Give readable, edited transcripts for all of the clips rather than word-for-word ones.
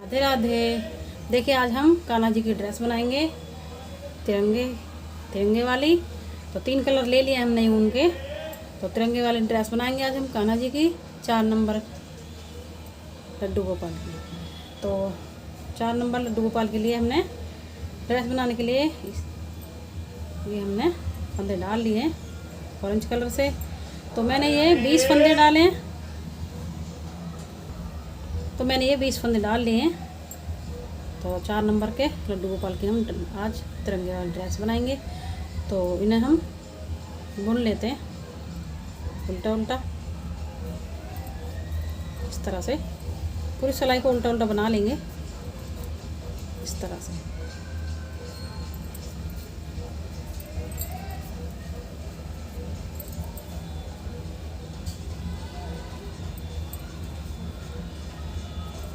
राधे राधे। देखिए आज हम कान्हा जी की ड्रेस बनाएंगे, तिरंगे तिरंगे वाली। तो 3 कलर ले लिए हमने ऊन के। तो तिरंगे वाली ड्रेस बनाएंगे आज हम कान्हा जी की 4 नंबर लड्डू गोपाल की। तो 4 नंबर लड्डू गोपाल के लिए हमने ड्रेस बनाने के लिए ये हमने फंदे डाल लिए ऑरेंज कलर से। तो मैंने ये 20 फंदे डाले हैं। तो मैंने ये 20 फंदे डाल लिए हैं। तो 4 नंबर के लड्डू गोपाल की हम आज तिरंगे वाली ड्रेस बनाएंगे। तो इन्हें हम बुन लेते हैं उल्टा उल्टा, इस तरह से पूरी सिलाई को उल्टा उल्टा बना लेंगे इस तरह से।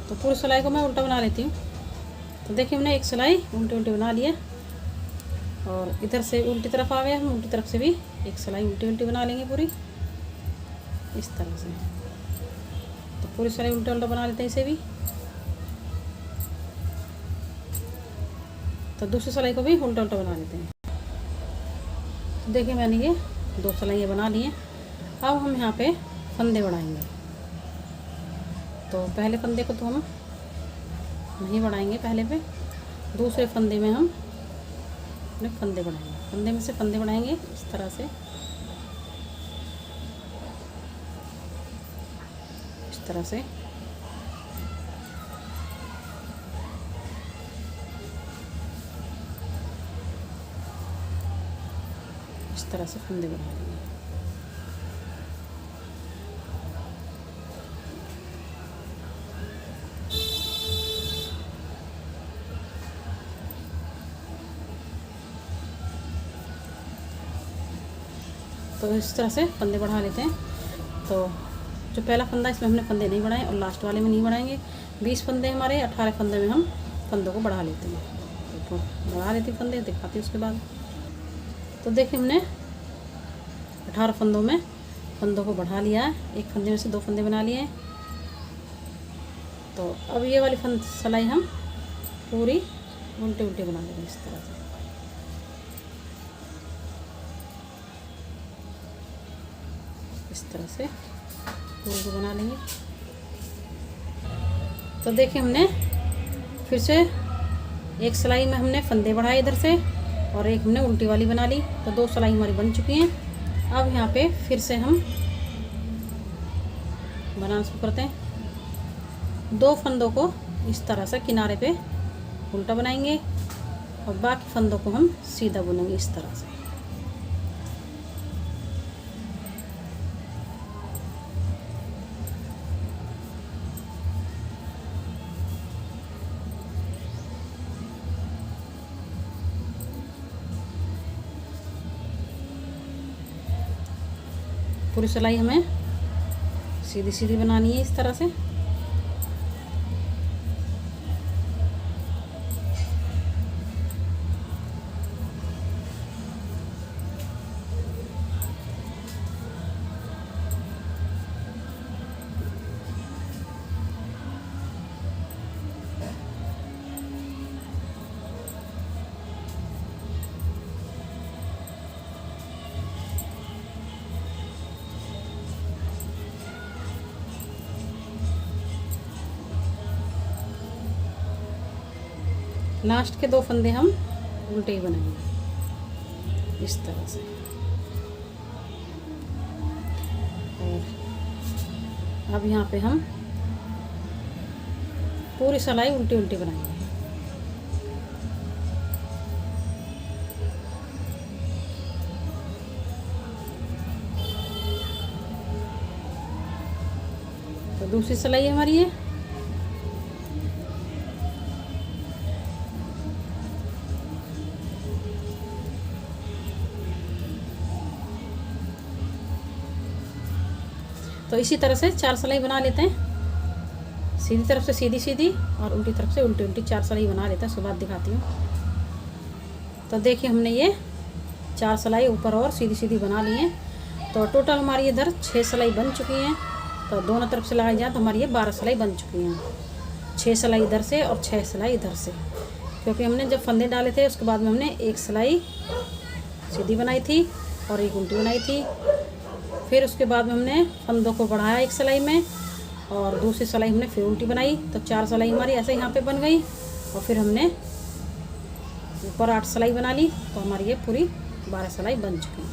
तो पूरी सिलाई को मैं उल्टा बना लेती हूँ। तो देखिए हमने एक सिलाई उल्टी उल्टी बना ली है और इधर से उल्टी तरफ आ गए, हम उल्टी तरफ से भी एक सिलाई उल्टी उल्टी बना लेंगे पूरी इस तरह से। तो पूरी सिलाई उल्टा उल्टा बना लेते हैं इसे भी। तो दूसरी सिलाई को भी उल्टा उल्टा बना लेते हैं। तो देखिए मैंने ये 2 सिलाइयाँ बना ली हैं। अब हम यहाँ पे फंदे बढ़ाएंगे। तो पहले फंदे को तो हम नहीं बढ़ाएंगे, पहले पे दूसरे फंदे में हम अपने फंदे बढ़ाएंगे। फंदे में से फंदे बढ़ाएंगे इस तरह से, इस तरह से। इस तरह से फंदे बढ़ा लेंगे। तो इस तरह से फंदे बढ़ा लेते हैं। तो जो पहला फंदा इसमें हमने फंदे नहीं बढ़ाए और लास्ट वाले में नहीं बढ़ाएंगे। 20 फंदे हमारे, 18 फंदे में हम फंदों को बढ़ा लेते हैं। तो बढ़ा लेते हैं फंदे, दिखाती हूँ उसके बाद। तो देखिए हमने 18 फंदों में फंदों को बढ़ा लिया है। एक फंदे में से 2 फंदे बना लिए हैं। तो अब ये वाली सिलाई हम पूरी उल्टे उल्टे बना लेंगे इस तरह से। इस तरह से पूरी को बना लेंगे। तो देखिए हमने फिर से एक सिलाई में हमने फंदे बढ़ाए इधर से और एक हमने उल्टी वाली बना ली। तो 2 सिलाई हमारी बन चुकी हैं। अब यहाँ पे फिर से हम बनाना शुरू करते हैं। 2 फंदों को इस तरह से किनारे पे उल्टा बनाएंगे और बाकी फंदों को हम सीधा बुनेंगे इस तरह से। पूरी सिलाई हमें सीधी सीधी बनानी है इस तरह से। लास्ट के 2 फंदे हम उल्टे ही बनाएंगे इस तरह से। और अब यहाँ पे हम पूरी सिलाई उल्टी उल्टी बनाएंगे। तो दूसरी सिलाई हमारी है। तो इसी तरह से 4 सिलाई बना लेते हैं। सीधी तरफ से सीधी सीधी और उल्टी तरफ से उल्टी उल्टी 4 सिलाई बना लेते हैं। उसके बाद दिखाती हूँ। तो देखिए हमने ये 4 सिलाई ऊपर और सीधी सीधी बना ली है। तो टोटल हमारी इधर 6 सिलाई बन चुकी हैं। तो दोनों तरफ से लगाई जाए तो हमारी ये 12 सिलाई बन चुकी हैं। 6 सिलाई इधर से और 6 सिलाई इधर से, क्योंकि हमने जब फंदे डाले थे उसके बाद में हमने एक सिलाई सीधी बनाई थी और एक उल्टी बनाई थी। फिर उसके बाद में हमने फंदों को बढ़ाया एक सिलाई में और दूसरी सिलाई हमने फिर उल्टी बनाई, तो 4 सिलाई हमारी ऐसे यहाँ पे बन गई। और फिर हमने ऊपर 8 सिलाई बना ली, तो हमारी ये पूरी 12 सिलाई बन चुकी है।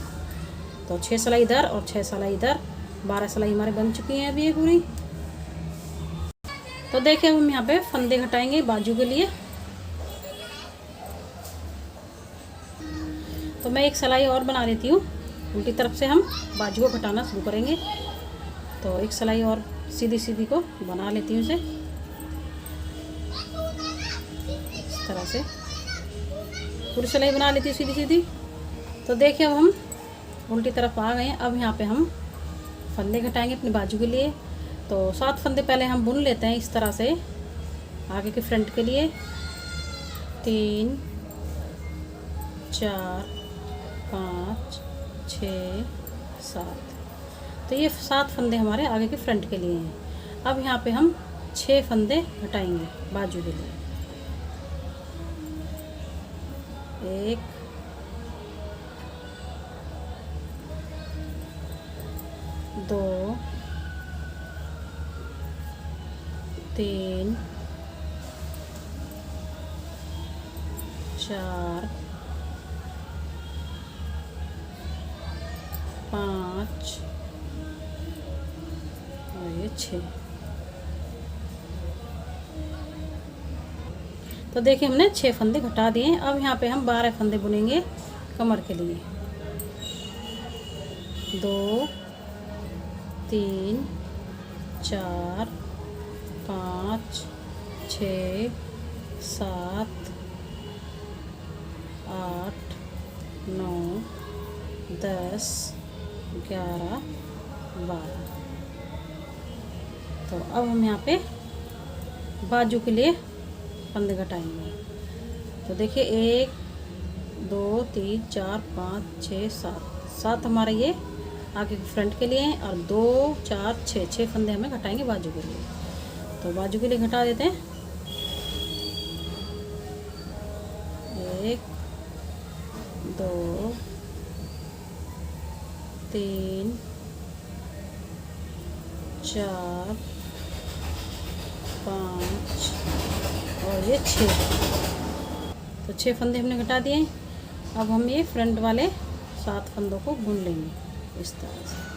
तो 6 सिलाई इधर और 6 सिलाई इधर, 12 सिलाई हमारे बन चुकी हैं अभी ये पूरी। तो देखिए अब हम यहाँ पे फंदे घटाएंगे बाजू के लिए। तो मैं एक सिलाई और बना लेती हूँ, उल्टी तरफ से हम बाजू को घटाना शुरू करेंगे। तो एक सिलाई और सीधी सीधी को बना लेती हूँ इसे इस तरह से, पूरी सिलाई बना लेती हूँ सीधी सीधी। तो देखिए अब हम उल्टी तरफ आ गए हैं। अब यहाँ पे हम फंदे घटाएंगे अपनी बाजू के लिए। तो 7 फंदे पहले हम बुन लेते हैं इस तरह से आगे के फ्रंट के लिए। 3 4 5 6 7, तो ये 7 फंदे हमारे आगे के फ्रंट के लिए हैं। अब यहाँ पे हम 6 फंदे घटाएंगे बाजू के लिए। 1 2 3 4 5 और ये 6। तो देखिए हमने 6 फंदे घटा दिए। अब यहाँ पे हम 12 फंदे बुनेंगे कमर के लिए। 2 3 4 5 6 7 8 9 10 11 12। तो अब हम यहाँ पे बाजू के लिए फंदे घटाएंगे। तो देखिए 1 2 3 4 5 6 7 हमारे ये आगे फ्रंट के लिए हैं और 2 4 6 फंदे हमें घटाएंगे बाजू के लिए। तो बाजू के लिए घटा देते हैं। 1 2 3 4 5 और ये 6। तो 6 फंदे हमने घटा दिए। अब हम ये फ्रंट वाले 7 फंदों को बुन लेंगे इस तरह से।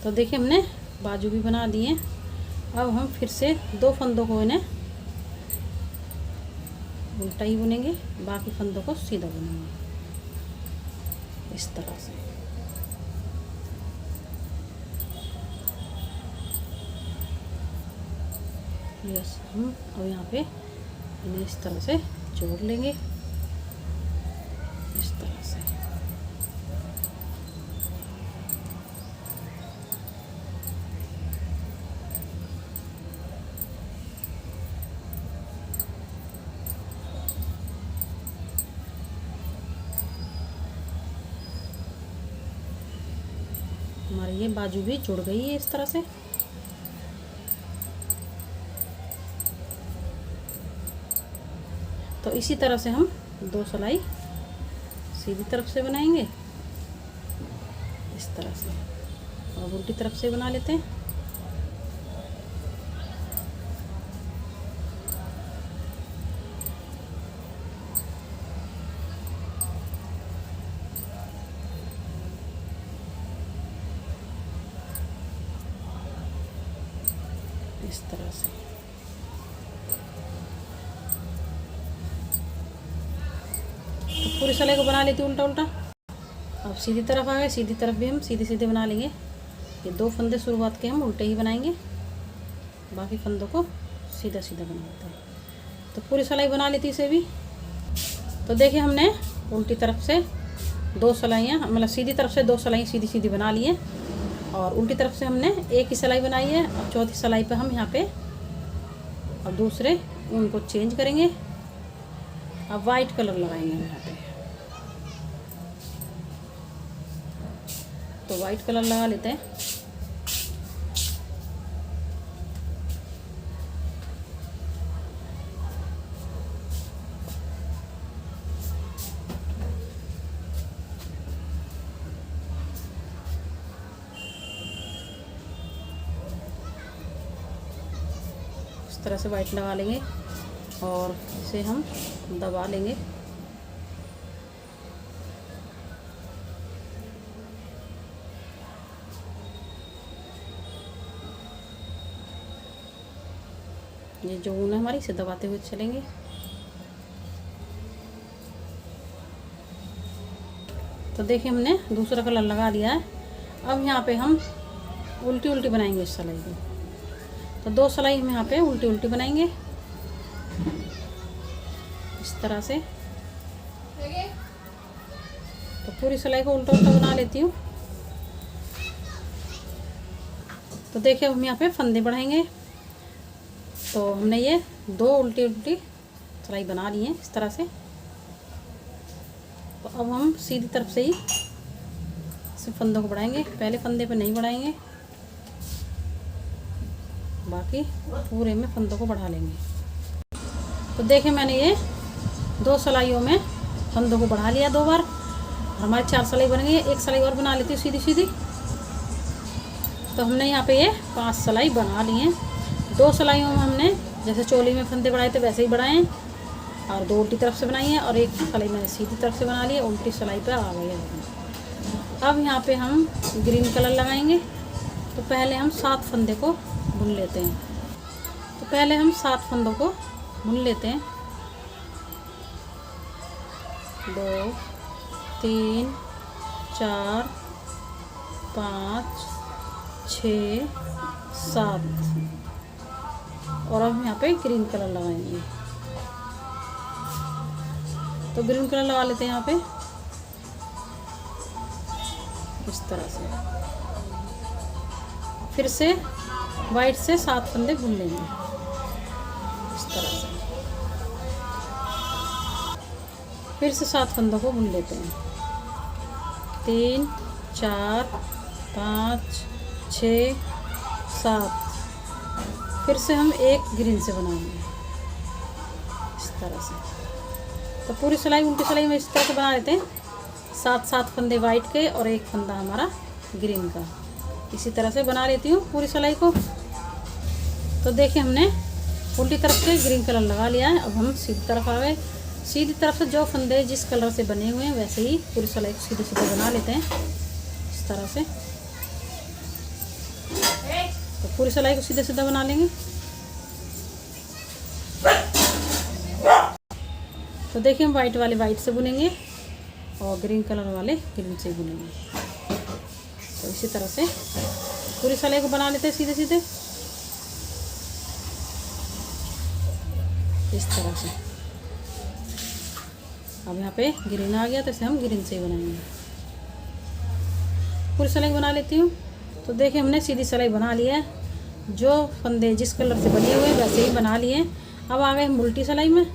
तो देखिए हमने बाजू भी बना दिए। अब हम फिर से 2 फंदों को इन्हें उल्टा ही बुनेंगे, बाकी फंदों को सीधा बुनेंगे इस तरह से। यस, हम अब यहाँ पे इन्हें इस तरह से जोड़ लेंगे इस तरह से। हमारी ये बाजू भी जुड़ गई है इस तरह से। तो इसी तरह से हम 2 सिलाई सीधी तरफ से बनाएंगे इस तरह से और उल्टी तरफ से बना लेते हैं। इस तरह से तो पूरी सिलाई को बना लेती हूँ उल्टा उल्टा। अब सीधी तरफ आ गए, सीधी तरफ भी हम सीधे सीधे बना लेंगे। ये 2 फंदे शुरुआत के हम उल्टे ही बनाएंगे, बाकी फंदों को सीधा सीधा बना लेते हैं। तो पूरी सिलाई बना लेती इसे भी। तो देखिए हमने उल्टी तरफ से 2 सिलाइयाँ, मतलब सीधी तरफ से 2 सिलाई सीधी सीधी बना लिए और उल्टी तरफ से हमने एक ही सिलाई बनाई है। अब चौथी सिलाई पे हम यहाँ पे और दूसरे उनको चेंज करेंगे। अब वाइट कलर लगाएंगे हम यहाँ पे। तो वाइट कलर लगा लेते हैं। इस तरह से वाइट लगा लेंगे और इसे हम दबा लेंगे। ये जो ऊन है हमारी, इसे दबाते हुए चलेंगे। तो देखिए हमने दूसरा कलर लगा दिया है। अब यहाँ पे हम उल्टी उल्टी बनाएंगे इस सिलाई को। तो 2 सिलाई हम यहाँ पे उल्टी उल्टी बनाएंगे इस तरह से। तो पूरी सिलाई को उल्टा उल्टा बना लेती हूँ। तो देखिए हम यहाँ पे फंदे बढ़ाएंगे। तो हमने ये 2 उल्टी उल्टी सिलाई बना ली है इस तरह से। तो अब हम सीधी तरफ से ही इस फंदों को बढ़ाएंगे। पहले फंदे पे नहीं बढ़ाएंगे, बाकी पूरे में फंदों को बढ़ा लेंगे। तो देखिए मैंने ये 2 सिलाइयों में फंदों को बढ़ा लिया 2 बार। हमारी 4 सिलाई बन गई है। 1 सिलाई और बना लेती हूँ सीधी सीधी। तो हमने यहाँ पे ये 5 सिलाई बना ली हैं। 2 सिलाइयों में हमने जैसे चोली में फंदे बढ़ाए थे वैसे ही बढ़ाए और 2 उल्टी तरफ से बनाई है और 1 सिलाई मैंने सीधी तरफ से बना ली है। उल्टी सिलाई पे आ गई है। अब यहाँ पे हम ग्रीन कलर लगाएंगे। तो पहले हम 7 फंदे को बुन लेते हैं। तो पहले हम 7 फंदों को बुन लेते हैं। 2 3 4 5 6 7 और अब यहाँ पे ग्रीन कलर लगाएंगे। तो ग्रीन कलर लगा लेते हैं यहाँ पे इस तरह से। फिर से वाइट से 7 फंदे बुन लेंगे इस तरह से। फिर से 7 फंदों को बुन लेते हैं। 3 4 5 6 7। फिर से हम एक ग्रीन से बनाएंगे इस तरह से। तो पूरी सिलाई उल्टी सिलाई में इस तरह से बना लेते हैं। 7 फंदे वाइट के और 1 फंदा हमारा ग्रीन का। इसी तरह से बना लेती हूँ पूरी सिलाई को। तो देखिए हमने उल्टी तरफ से ग्रीन कलर लगा लिया है। अब हम सीधी तरफ आ गए। सीधी तरफ से जो फंदे जिस कलर से बने हुए हैं वैसे ही पूरी सिलाई को सीधे सीधे बना लेते हैं इस तरह से। तो पूरी सिलाई को सीधे सीधे बना लेंगे। तो देखिए हम वाइट वाले वाइट से बुनेंगे और ग्रीन कलर वाले ग्रीन से बुनेंगे। तो इसी तरह से पूरी सिलाई को बना लेते हैं सीधे सीधे इस तरह से। अब यहाँ पे ग्रीन आ गया तो इसे हम ग्रीन से ही बनाएंगे। पूरी सिलाई बना लेती हूँ। तो देखिए हमने सीधी सिलाई बना ली है। जो फंदे जिस कलर से बने हुए वैसे ही बना लिए। अब आ गए हम उल्टी सिलाई में।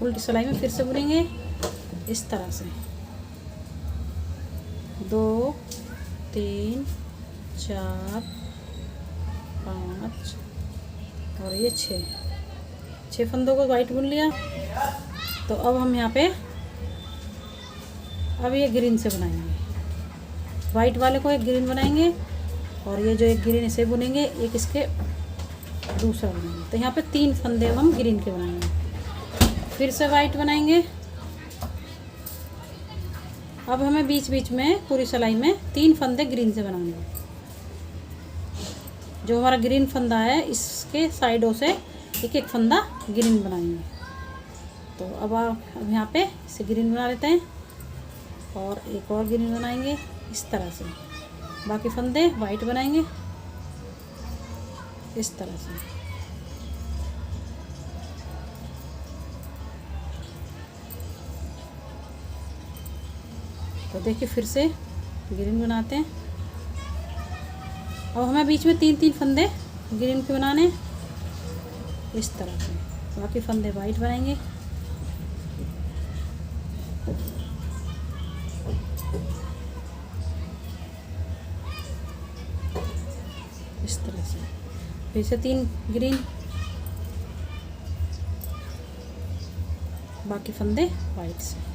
उल्टी सिलाई में फिर से बुनेंगे इस तरह से। 2 3 4 5 और ये 6 फंदों को वाइट बुन लिया। तो अब हम यहाँ पे अब ये ग्रीन से बनाएंगे। वाइट वाले को एक ग्रीन बनाएंगे और ये जो एक ग्रीन इसे बुनेंगे, एक इसके दूसरा बनाएंगे। तो यहाँ पे 3 फंदे हम ग्रीन के बनाएंगे। फिर से वाइट बनाएंगे। अब हमें बीच बीच में पूरी सिलाई में 3 फंदे ग्रीन से बनाएंगे। जो हमारा ग्रीन फंदा है इसके साइडों से एक एक फंदा ग्रीन बनाएंगे। तो अब यहाँ पे इसे ग्रीन बना लेते हैं और एक और ग्रीन बनाएंगे इस तरह से। बाकी फंदे वाइट बनाएंगे इस तरह से। तो देखिए फिर से ग्रीन बनाते हैं। और हमें बीच में 3 फंदे ग्रीन के बनाने इस तरह से। बाकी फंदे वाइट बनाएंगे इस तरह से। फिर से 3 ग्रीन, बाकी फंदे वाइट से।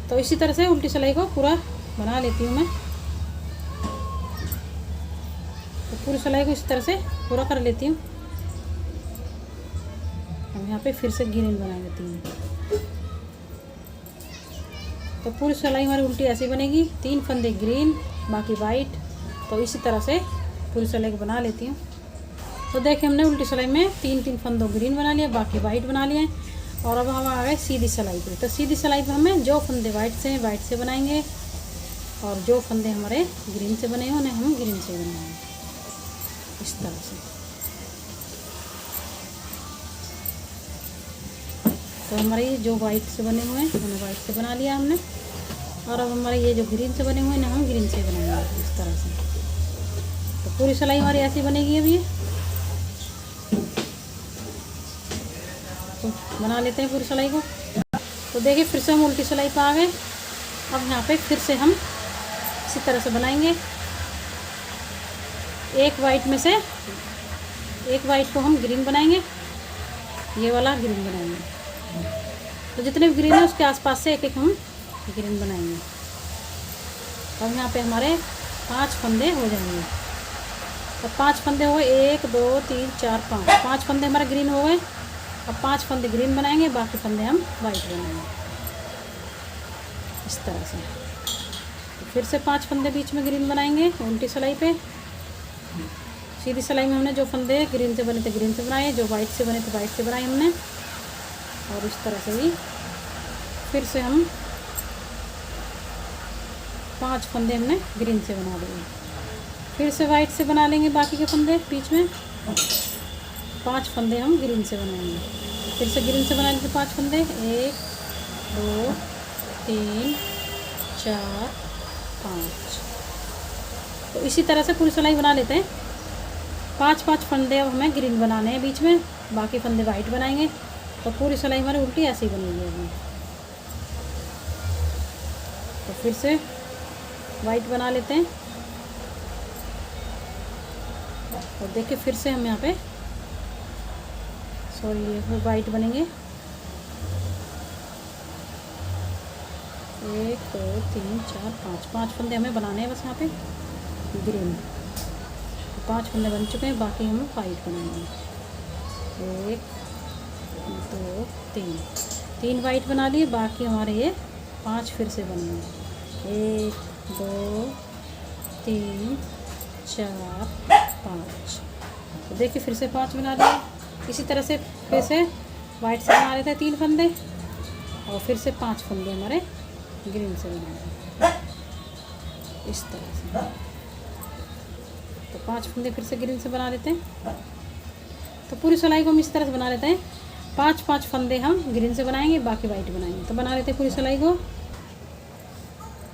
तो इसी तरह से उल्टी सिलाई को पूरा बना लेती हूँ मैं। तो पूरी सिलाई को इस तरह से पूरा कर लेती हूँ। हम यहाँ पे फिर से ग्रीन बनाएंगे 3। तो पूरी सिलाई हमारी उल्टी ऐसे बनेगी, 3 फंदे ग्रीन बाकी वाइट। तो इसी तरह से पूरी सिलाई को बना लेती हूँ। तो देखिए हमने उल्टी सिलाई में 3 फंदों ग्रीन बना लिया, बाकी वाइट बना लिए। और अब हम आ गए सीधी सिलाई पे। तो सीधी सिलाई पे हमें जो फंदे वाइट से बनाएंगे और जो फंदे हमारे ग्रीन से बने हैं उन्हें हम ग्रीन से बनाएंगे इस तरह से। तो हमारे ये जो वाइट से बने हुए हैं उन्हें वाइट से बना लिया हमने। और अब हमारे ये जो ग्रीन से बने हुए हैं हम ग्रीन से बनाएंगे इस तरह से। तो पूरी सिलाई हमारी ऐसी बनेगी। अभी तो बना लेते हैं पूरी सिलाई को। तो देखिए फिर से हम उल्टी सिलाई पे आ गए। अब यहाँ पे फिर से हम इसी तरह से बनाएंगे। एक वाइट को हम ग्रीन बनाएंगे, ये वाला ग्रीन बनाएंगे। तो जितने भी ग्रीन है उसके आसपास से एक हम ग्रीन बनाएंगे। अब यहाँ पे हमारे 5 फंदे हो जाएंगे। तो 5 फंदे हो गए, 1 2 3 4 5। 5 फंदे हमारे ग्रीन हो गए। अब 5 फंदे ग्रीन बनाएंगे, बाकी फंदे हम वाइट बनाएंगे इस तरह से। तो फिर से 5 फंदे बीच में ग्रीन बनाएंगे उल्टी सिलाई पे। सीधी सिलाई में हमने जो फंदे ग्रीन से बने थे ग्रीन से बनाए, जो वाइट से बने थे वाइट से बनाए हमने। और इस तरह से ही फिर से हम 5 फंदे हमने ग्रीन से बना लिए। फिर से वाइट से बना लेंगे बाकी के फंदे बीच में। 5 फंदे हम ग्रीन से बनाएंगे। फिर से ग्रीन से बना लेते 5 फंदे, 1 2 3 4 5। तो इसी तरह से पूरी सिलाई बना लेते हैं। 5 फंदे अब हमें ग्रीन बनाने हैं बीच में, बाकी फंदे वाइट बनाएंगे। तो पूरी सिलाई हमारी उल्टी ऐसे ही बनेगी अभी। तो फिर से वाइट बना लेते हैं। और देखिए फिर से हम यहाँ पे ये वाइट बनेंगे। 1 2 3 4 5 फंदे हमें बनाने हैं बस यहाँ पे ग्रीन। तो 5 फंदे बन चुके हैं, बाकी हम वाइट बनाएंगे। 1 2 3 वाइट बना लिए, बाकी हमारे ये 5 फिर से बनेंगे। 1 2 3 4 5। तो देखिए फिर से 5 बना लिए। इसी तरह से फिर से वाइट से बना लेते हैं 3 फंदे और फिर से 5 फंदे हमारे ग्रीन से बनाएंगे इस तरह से। तो 5 फंदे फिर से ग्रीन से बना लेते हैं। तो पूरी सिलाई को हम इस तरह से बना लेते हैं। 5 फंदे हम ग्रीन से बनाएंगे, बाकी वाइट बनाएंगे। तो बना लेते हैं पूरी सिलाई को।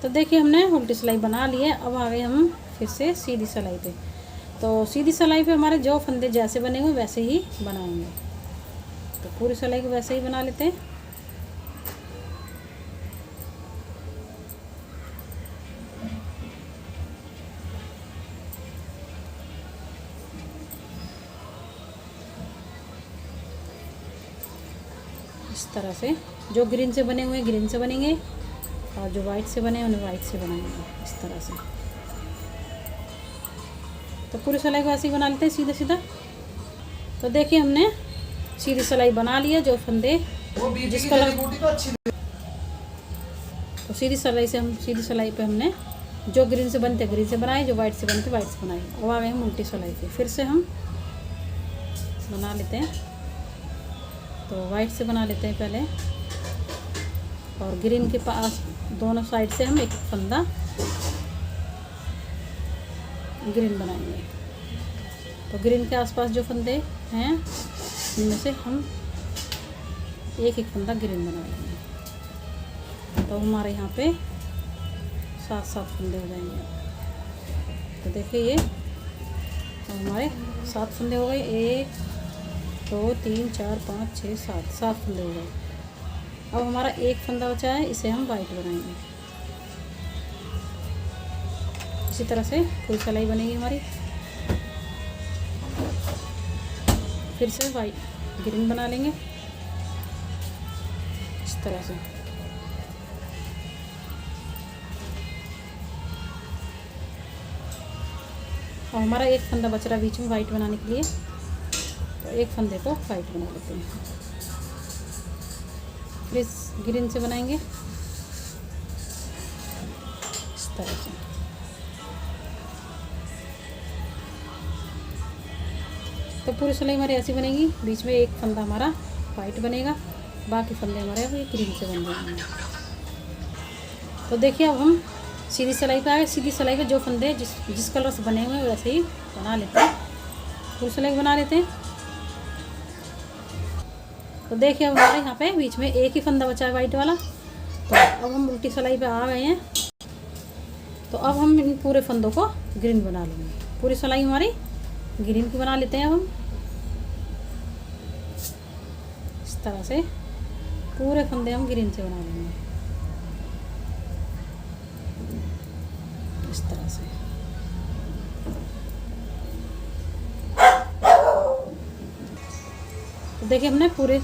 तो देखिए हमने उल्टी सिलाई बना ली है। अब आ गए हम फिर से सीधी सिलाई पे। तो सीधी सिलाई पे हमारे जो फंदे जैसे बने हुए वैसे ही बनाएंगे। तो पूरी सिलाई को वैसे ही बना लेते हैं। इस तरह से जो ग्रीन से बने हुए ग्रीन से बनेंगे और जो वाइट से बने उन्हें वाइट से बनाएंगे इस तरह से। तो पूरी सिलाई को ऐसे ही बना लेते हैं सीधा सीधा। तो देखिए हमने सीधी सिलाई बना लिया। जो फंदे जिस कलर तो सीधी सिलाई पे हमने जो ग्रीन से बनते ग्रीन से बनाए, जो वाइट से बनते वाइट से बनाए। अब आ गए हम उल्टी सिलाई पे। फिर से हम बना लेते हैं। तो वाइट से बना लेते हैं पहले और ग्रीन के पास दोनों साइड से हम एक फंदा ग्रीन बनाएंगे। तो ग्रीन के आसपास जो फंदे हैं उनमें से हम एक फंदा ग्रीन बनाएंगे। तो हमारे यहाँ पे 7 फंदे हो जाएंगे। तो देखिए ये हमारे 7 फंदे हो गए। 1 2 3 4 5 6 7 फंदे हो गए। अब हमारा एक फंदा बचा है, इसे हम वाइट बनाएंगे। इसी तरह से फुल सिलाई बनेगी हमारी। फिर से वाइट ग्रीन बना लेंगे इस तरह से। और हमारा एक फंदा बच रहा बीच में वाइट बनाने के लिए, तो एक फंदे को वाइट बना लेते हैं। फिर इस ग्रीन से बनाएंगे इस तरह से। तो पूरी सिलाई हमारी ऐसी बनेगी, बीच में एक फंदा हमारा वाइट बनेगा, बाकी फंदे हमारे वो ग्रीन से बन जाएंगे। तो देखिए अब हम सीधी सिलाई पे आए। सीधी सिलाई पे जो फंदे जिस कलर से बने हुए हैं वैसे ही बना लेते हैं, पूरी सिलाई बना लेते हैं। तो देखिए अब हमारे यहाँ पे बीच में एक ही फंदा बचा है वाइट वाला। तो अब हम उल्टी सिलाई पे आ गए हैं। तो अब हम इन पूरे फंदों को ग्रीन बना लेंगे। पूरी सिलाई हमारी ग्रीन की बना लेते हैं हम इस तरह से। पूरे फंदे हम ग्रीन से बना लेंगे इस तरह से। तो देखिए हमने पूरे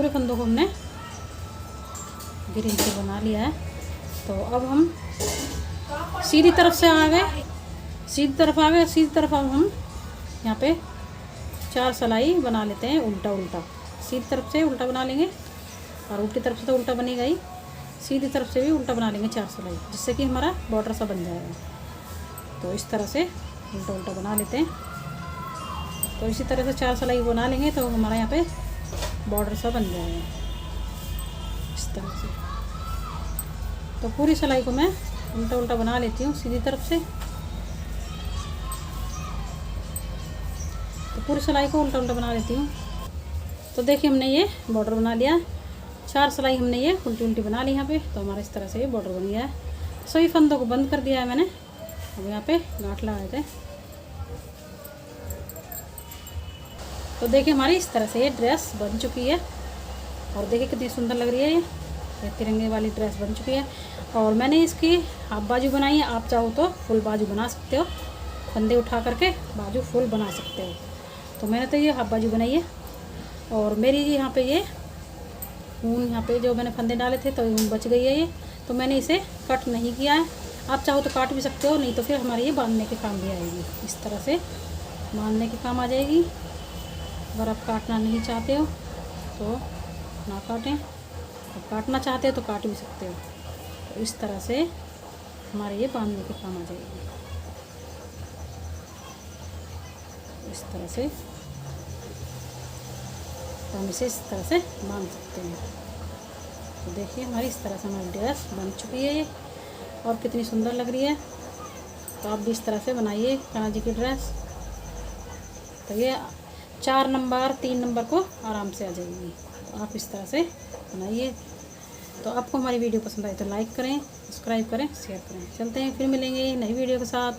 फंदों को हमने ग्रीन से बना लिया है। तो अब हम सीधी तरफ से आ गए, सीधी तरफ आ गए। सीधी तरफ अब हम यहाँ पे 4 सिलाई बना लेते हैं उल्टा उल्टा। सीधी तरफ से उल्टा बना लेंगे और उल्टी तरफ से तो उल्टा बनेगा ही, सीधी तरफ से भी उल्टा बना लेंगे 4 सिलाई, जिससे कि हमारा बॉर्डर सा बन जाएगा। तो इस तरह से उल्टा उल्टा बना लेते हैं। तो इसी तरह से 4 सिलाई बना लेंगे तो हमारा यहाँ पे बॉर्डर सा बन जाएगा इस तरह से। तो पूरी सिलाई को मैं उल्टा उल्टा बना लेती हूँ सीधी तरफ से। तो पूरी सिलाई को उल्टा उल्टा बना लेती हूँ। तो देखिए हमने ये बॉर्डर बना लिया, 4 सिलाई हमने ये उल्टी उल्टी बना ली यहाँ पे। तो हमारा इस तरह से ये बॉर्डर बन गया है। सभी फंदों को बंद कर दिया है मैंने। अब यहाँ पे गांठ लगाए थे। तो देखिए हमारी इस तरह से ये ड्रेस बन चुकी है और देखिए कितनी सुंदर लग रही है। ये तिरंगे वाली ड्रेस बन चुकी है और मैंने इसकी हाफ बाजू बनाई है। आप चाहो तो फुल बाजू बना सकते हो, फंदे उठा करके बाजू फुल बना सकते हो। तो मैंने तो ये हाफ बाजू बनाई है और मेरी यहाँ पे ये ऊन, यहाँ पे जो मैंने फंदे डाले थे तो ऊन बच गई है ये, तो मैंने इसे कट नहीं किया है। आप चाहो तो काट भी सकते हो, नहीं तो फिर हमारी ये बांधने के काम भी आएगी। इस तरह से बांधने के काम आ जाएगी। अगर आप काटना नहीं चाहते हो तो ना काटें, अब काटना चाहते हो तो काट भी सकते हो। तो इस तरह से हमारे ये बांधने के काम आ जाएगी इस तरह से। तो हम इसे इस तरह से बांध सकते हैं। तो देखिए हमारी इस तरह से हमारी ड्रेस बन चुकी है ये और कितनी सुंदर लग रही है। तो आप भी इस तरह से बनाइए कान्हा जी की ड्रेस। तो ये 4 नंबर 3 नंबर को आराम से आ जाएगी। तो आप इस तरह से बनाइए। तो आपको हमारी वीडियो पसंद आए तो लाइक करें, सब्सक्राइब करें, शेयर करें। चलते हैं, फिर मिलेंगे नई वीडियो के साथ।